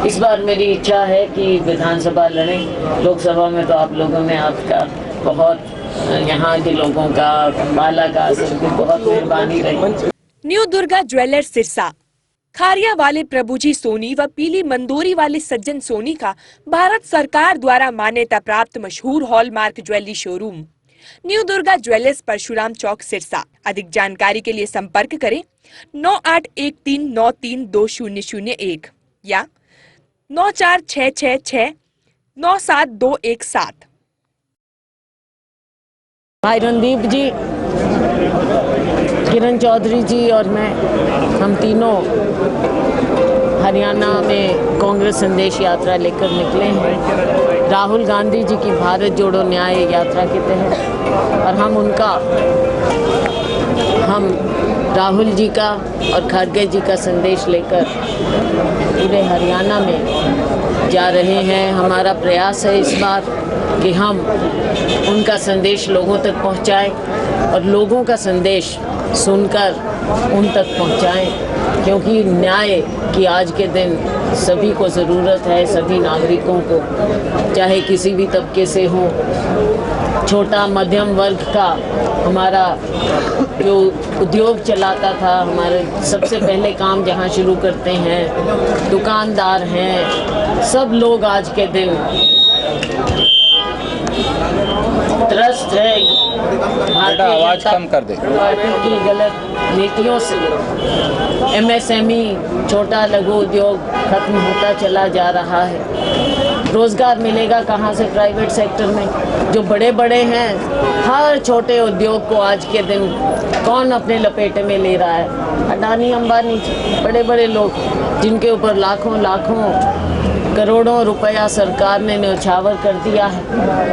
इस बार मेरी इच्छा है कि विधानसभा लड़ें। लोकसभा में तो आप लोगों ने आपका बहुत, यहाँ के लोगों का, अम्बाला का सबकी बहुत मेहरबानी रही। न्यू दुर्गा ज्वेलर्स सिरसा, खारिया वाले प्रभुजी सोनी व पीली मंदोरी वाले सज्जन सोनी का भारत सरकार द्वारा मान्यता प्राप्त मशहूर hallmark jewellery showroom new Durga jewellers, Parshuram Chowk, Sirsa. अधिक जानकारी के लिए संपर्क करें 9813932001 या 9466697217। भाई रणदीप जी, किरण चौधरी जी और मैं, हम तीनों हरियाणा में कांग्रेस संदेश यात्रा लेकर निकले हैं राहुल गांधी जी की भारत जोड़ो न्याय यात्रा के तहत। और हम राहुल जी का और खड़गे जी का संदेश लेकर पूरे हरियाणा में जा रहे हैं। हमारा प्रयास है इस बार कि हम उनका संदेश लोगों तक पहुंचाएं और लोगों का संदेश सुनकर उन तक पहुंचाएं, क्योंकि न्याय की आज के दिन सभी को ज़रूरत है, सभी नागरिकों को, चाहे किसी भी तबके से हो। छोटा मध्यम वर्ग का हमारा जो उद्योग चलाता था, हमारे सबसे पहले काम जहां शुरू करते हैं, दुकानदार हैं, सब लोग आज के दिन त्रस्त है आवाज कम कर दे की गलत नीतियों से। MSME छोटा लघु उद्योग खत्म होता चला जा रहा है। रोजगार मिलेगा कहाँ से प्राइवेट सेक्टर में? जो बड़े बड़े हैं, हर छोटे उद्योग को आज के दिन कौन अपने लपेटे में ले रहा है? अडानी, अंबानी, बड़े बड़े लोग जिनके ऊपर लाखों करोड़ों रुपया सरकार ने न्यौछावर कर दिया है,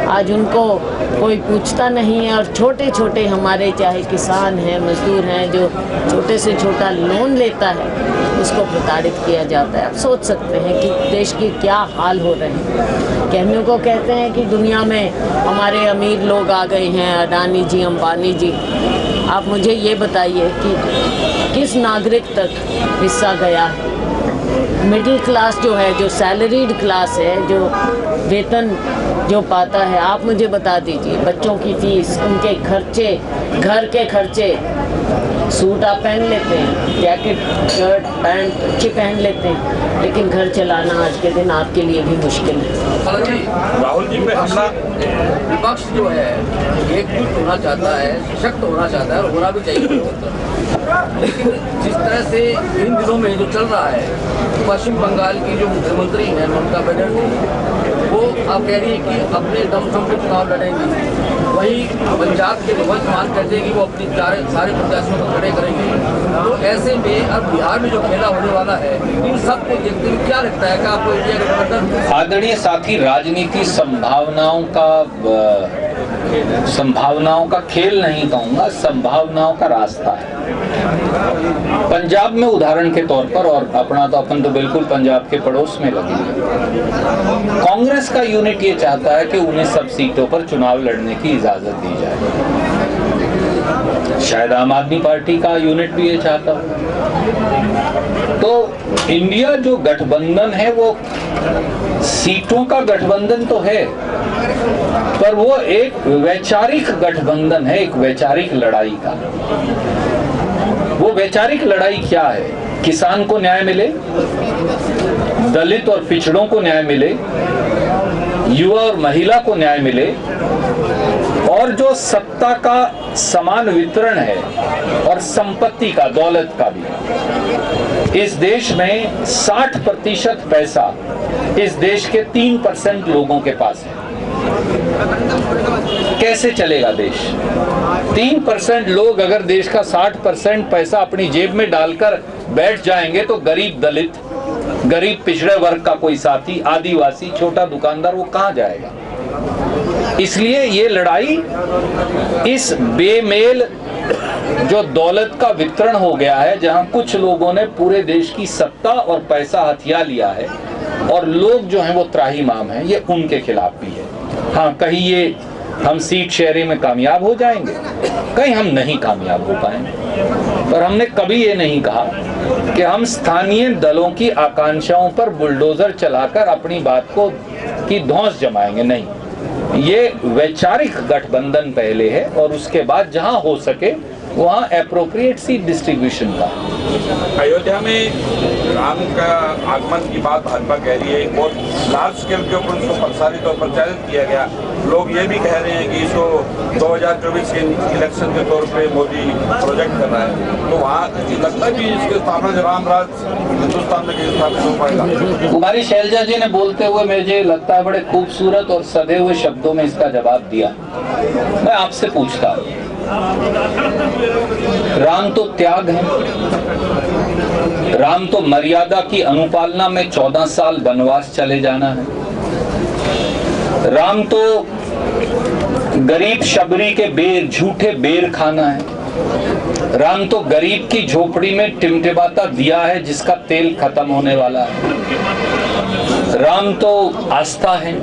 आज उनको कोई पूछता नहीं है। और छोटे छोटे हमारे चाहे किसान हैं, मजदूर हैं, जो छोटे से छोटा लोन लेता है, उसको प्रताड़ित किया जाता है। आप सोच सकते हैं कि देश के क्या हाल हो रहे हैं। कहने को कहते हैं कि दुनिया में हमारे अमीर लोग आ गए हैं, अडानी जी, अंबानी जी। आप मुझे ये बताइए कि किस नागरिक तक हिस्सा गया है? मिडिल क्लास जो है, जो सैलरीड क्लास है, जो वेतन जो पाता है, आप मुझे बता दीजिए, बच्चों की फीस, उनके खर्चे, घर के खर्चे, सूट आप पहन लेते हैं, जैकेट, शर्ट, पैंट अच्छी पहन लेते हैं, लेकिन घर चलाना आज के दिन आपके लिए भी मुश्किल है। राहुल जी पे हमला, विपक्ष जो है एकजुट होना चाहता है, सशक्त होना चाहता है और होना भी चाहिए, लेकिन जिस तरह से इन दिनों में जो चल रहा है, पश्चिम बंगाल की जो मुख्यमंत्री हैं ममता बनर्जी, वो आप कह रही है कि अपने दम पे चुनाव लड़ेंगी, वही पंजाब के भगवंत मान कहते हैं कि वो अपनी सारे प्रत्याशियों को खड़े करेंगे। तो ऐसे में अब बिहार में जो खेला होने वाला है, इन सबको देखते हुए क्या लगता है कि आपको इंडिया गठबंधन? आदरणीय साथी, राजनीति संभावनाओं का खेल नहीं कहूंगा, संभावनाओं का रास्ता है। पंजाब में उदाहरण के तौर पर, और अपन तो बिल्कुल पंजाब के पड़ोस में लगे हैं, कांग्रेस का यूनिट ये चाहता है कि उन्हें सब सीटों पर चुनाव लड़ने की इजाजत दी जाए। शायद आम आदमी पार्टी का यूनिट भी ये चाहता हो। तो इंडिया जो गठबंधन है, वो सीटों का गठबंधन तो है, पर वो एक वैचारिक गठबंधन है, एक वैचारिक लड़ाई का। वो वैचारिक लड़ाई क्या है? किसान को न्याय मिले, दलित और पिछड़ों को न्याय मिले, युवा और महिला को न्याय मिले, और जो सत्ता का समान वितरण है और संपत्ति का, दौलत का भी। इस देश में 60% पैसा इस देश के 3% लोगों के पास है। कैसे चलेगा देश? 3% लोग अगर देश का 60% पैसा अपनी जेब में डालकर बैठ जाएंगे, तो गरीब दलित, गरीब पिछड़े वर्ग का कोई साथी, आदिवासी, छोटा दुकानदार, वो कहां जाएगा? इसलिए ये लड़ाई इस बेमेल जो दौलत का वितरण हो गया है, जहां कुछ लोगों ने पूरे देश की सत्ता और पैसा हथिया लिया है और लोग जो हैं वो त्राहिमाम हैं, ये उनके खिलाफ भी है। हाँ, कहीं ये हम सीट शेयरिंग में कामयाब हो जाएंगे, कहीं हम नहीं कामयाब हो पाएंगे। पर हमने कभी ये नहीं कहा कि हम स्थानीय दलों की आकांक्षाओं पर बुलडोजर चलाकर अपनी बात को की धौंस जमाएंगे, नहीं। ये वैचारिक गठबंधन पहले है और उसके बाद जहां हो सके वहाँ एप्रोप्रिएट सीट डिस्ट्रीब्यूशन का। अयोध्या में राम का आगमन की बात भाजपा कह रही है और लार्ज स्केल के ऊपर उसको प्रसारित और प्रचारित किया गया। लोग ये भी कह रहे हैं कि इसको 2024 के इलेक्शन के तौर पे मोदी प्रोजेक्ट कर रहा है, तो वहाँ लगता है कि इसके स्थापना राम राज हिंदुस्तान में कैसे स्थापित हो पाएगा? कुमारी शैलजा जी ने बोलते हुए मुझे लगता है बड़े खूबसूरत और सधे हुए शब्दों में इसका जवाब दिया। मैं आपसे पूछता, राम तो त्याग है, राम तो मर्यादा की अनुपालना में 14 साल वनवास चले जाना है, राम तो गरीब शबरी के बेर झूठे बेर खाना है, राम तो गरीब की झोपड़ी में टिमटिमाता दिया है जिसका तेल खत्म होने वाला है, राम तो आस्था है।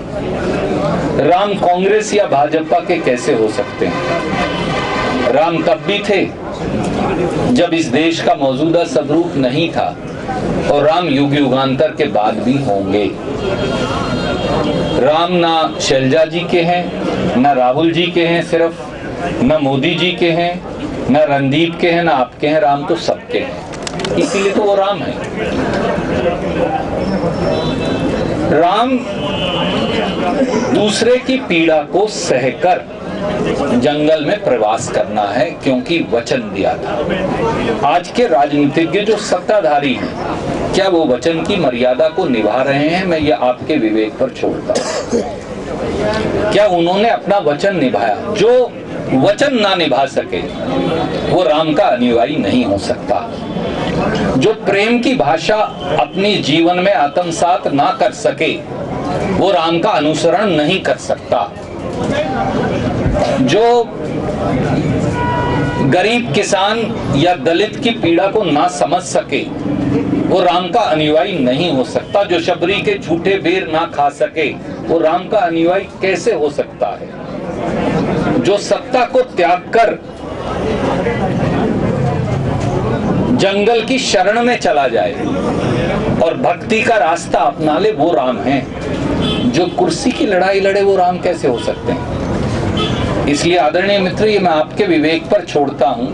राम कांग्रेस या भाजपा के कैसे हो सकते हैं? राम तब भी थे जब इस देश का मौजूदा स्वरूप नहीं था और राम युग युगांतर के बाद भी होंगे। राम ना शैलजा जी के हैं, ना राहुल जी के हैं, सिर्फ ना मोदी जी के हैं, ना रणदीप के हैं, ना आपके हैं, राम तो सबके हैं। इसीलिए तो वो राम है। राम दूसरे की पीड़ा को सहकर जंगल में प्रवास करना है क्योंकि वचन दिया था। आज के राजनीतिज्ञ जो सत्ताधारी हैं, क्या वो वचन की मर्यादा को निभा रहे हैं? मैं ये आपके विवेक पर छोड़ता हूं। क्या उन्होंने अपना वचन निभाया? जो वचन ना निभा सके वो राम का अनुयायी नहीं हो सकता। जो प्रेम की भाषा अपनी जीवन में आत्मसात ना कर सके वो राम का अनुसरण नहीं कर सकता। जो गरीब किसान या दलित की पीड़ा को ना समझ सके वो राम का अनुयायी नहीं हो सकता। जो शबरी के झूठे बेर ना खा सके वो राम का अनुयायी कैसे हो सकता है? जो सत्ता को त्याग कर जंगल की शरण में चला जाए और भक्ति का रास्ता अपना ले वो राम है। जो कुर्सी की लड़ाई लड़े वो राम कैसे हो सकते हैं? इसलिए आदरणीय मित्र, ये मैं आपके विवेक पर छोड़ता हूं,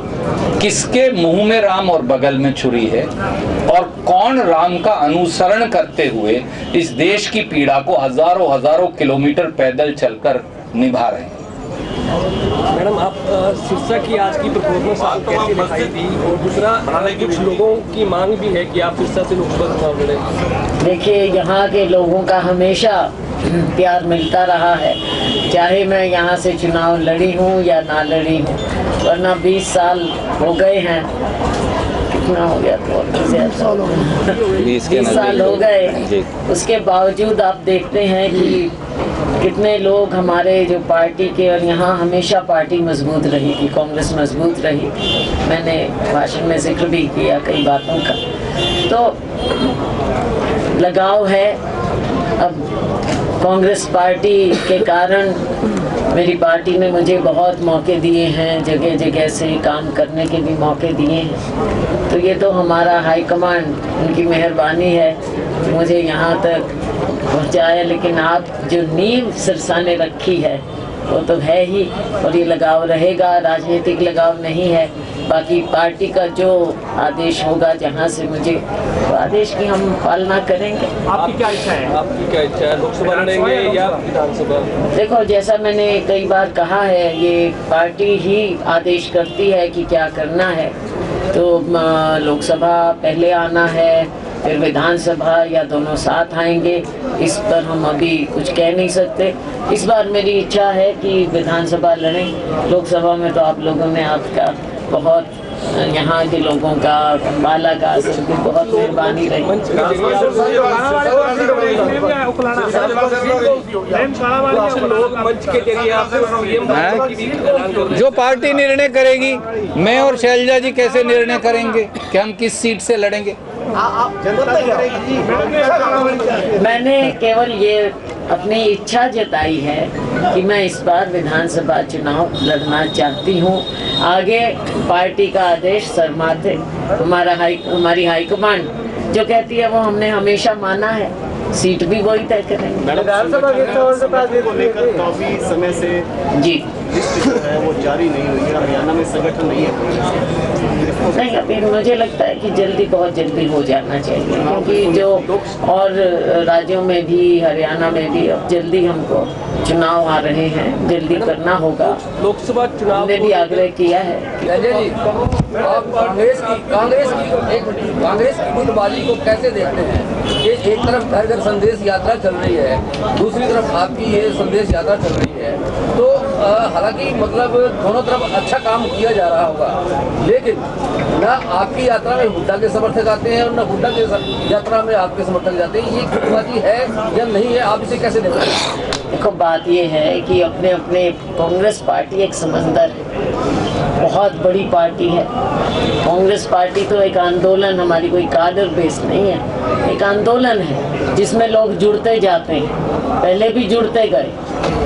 किसके मुंह में राम और बगल में छुरी है और कौन राम का अनुसरण करते हुए इस देश की पीड़ा को हजारों हजारों किलोमीटर पैदल चलकर निभा रहे हैं। मैडम, आप सिरसा की आज की परफॉर्मेंस आपको कैसी दिखाई दी? और दूसरा, कुछ लोगों की मांग भी है कि आप सिरसा से लोकसभा चुनाव लड़ें। देखिए, यहाँ के लोगों का हमेशा प्यार मिलता रहा है, चाहे मैं यहाँ से चुनाव लड़ी हूँ या ना लड़ी हूँ, वरना 20 साल हो गए हैं। कितना हो गया? तो 20 साल हो गए। उसके बावजूद आप देखते हैं कि कितने लोग हमारे जो पार्टी के, और यहाँ हमेशा पार्टी मजबूत रही थी, कांग्रेस मजबूत रही। मैंने भाषण में जिक्र भी किया कई बातों का। तो लगाव है। अब कांग्रेस पार्टी के कारण मेरी पार्टी ने मुझे बहुत मौके दिए हैं, जगह जगह से काम करने के भी मौके दिए हैं। तो ये तो हमारा हाईकमांड, उनकी मेहरबानी है मुझे यहाँ तक पहुँचाया। लेकिन आप जो नींव सिरसा ने रखी है वो तो है ही, और ये लगाव रहेगा, राजनीतिक लगाव नहीं है। बाकी पार्टी का जो आदेश होगा, जहाँ से मुझे तो आदेश की हम पालना करेंगे। आपकी क्या इच्छा है? आपकी क्या इच्छा है? लोकसभा लड़ेंगे या विधानसभा? देखो, जैसा मैंने कई बार कहा है, ये पार्टी ही आदेश करती है कि क्या करना है। तो लोकसभा पहले आना है, फिर विधानसभा, या दोनों साथ आएंगे, इस पर हम अभी कुछ कह नहीं सकते। इस बार मेरी इच्छा है कि विधानसभा लड़ें। लोकसभा में तो आप लोगों ने आपका बहुत, यहाँ के लोगों का, अम्बाला का सबकी बहुत मेहरबानी रही। जो पार्टी निर्णय करेगी, मैं और शैलजा जी कैसे निर्णय करेंगे कि हम किस सीट से लड़ेंगे? मैंने केवल ये अपनी इच्छा जताई है कि मैं इस बार विधानसभा चुनाव लड़ना चाहती हूँ। आगे पार्टी का आदेश सरमाते हमारी हाईकमांड जो कहती है वो हमने हमेशा माना है, सीट भी वही तय करेंगे। विधानसभा को लेकर काफी समय से जी लिस्ट जो है वो जारी नहीं हुई है, हरियाणा में संगठन नहीं है। नहीं, अभी मुझे लगता है कि जल्दी, बहुत जल्दी हो जाना चाहिए, क्योंकि जो और राज्यों में भी, हरियाणा में भी अब जल्दी हमको चुनाव आ रहे हैं, जल्दी करना होगा। लोकसभा चुनाव हमने भी आग्रह किया है। संजय जी, आप कांग्रेस की गुटबाजी को कैसे देखते हैं? ये एक तरफ घर घर संदेश यात्रा चल रही है, दूसरी तरफ आपकी ये संदेश यात्रा चल रही है, तो हालांकि मतलब दोनों तरफ अच्छा काम किया जा रहा होगा, लेकिन ना आपकी यात्रा में हुड्डा के समर्थक आते हैं और ना हुड्डा के यात्रा में आपके समर्थक जाते हैं। ये गुटबाजी है या नहीं है, आप इसे कैसे देखते हैं? देखो, बात ये है कि अपने अपने कांग्रेस पार्टी एक समंदर है, बहुत बड़ी पार्टी है। कांग्रेस पार्टी तो एक आंदोलन, हमारी कोई काडर बेस नहीं है, एक आंदोलन है जिसमें लोग जुड़ते जाते हैं। पहले भी जुड़ते गए,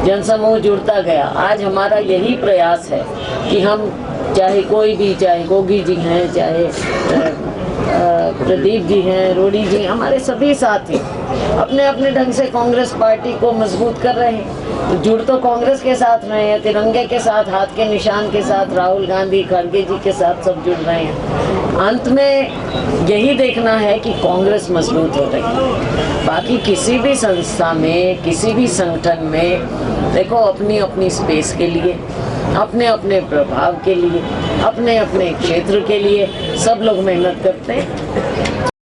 जनसमूह जुड़ता गया। आज हमारा यही प्रयास है कि हम चाहे कोई भी, चाहे गोगी जी हैं, चाहे प्रदीप जी हैं, रोड़ी जी, हमारे सभी साथी अपने अपने ढंग से कांग्रेस पार्टी को मजबूत कर रहे हैं। तो जुड़ तो कांग्रेस के साथ रहे हैं, तिरंगे के साथ, हाथ के निशान के साथ, राहुल गांधी, खड़गे जी के साथ सब जुड़ रहे हैं। अंत में यही देखना है कि कांग्रेस मजबूत हो रही है। बाकी किसी भी संस्था में, किसी भी संगठन में देखो, अपनी अपनी स्पेस के लिए, अपने अपने प्रभाव के लिए, अपने अपने क्षेत्र के लिए सब लोग मेहनत करते हैं।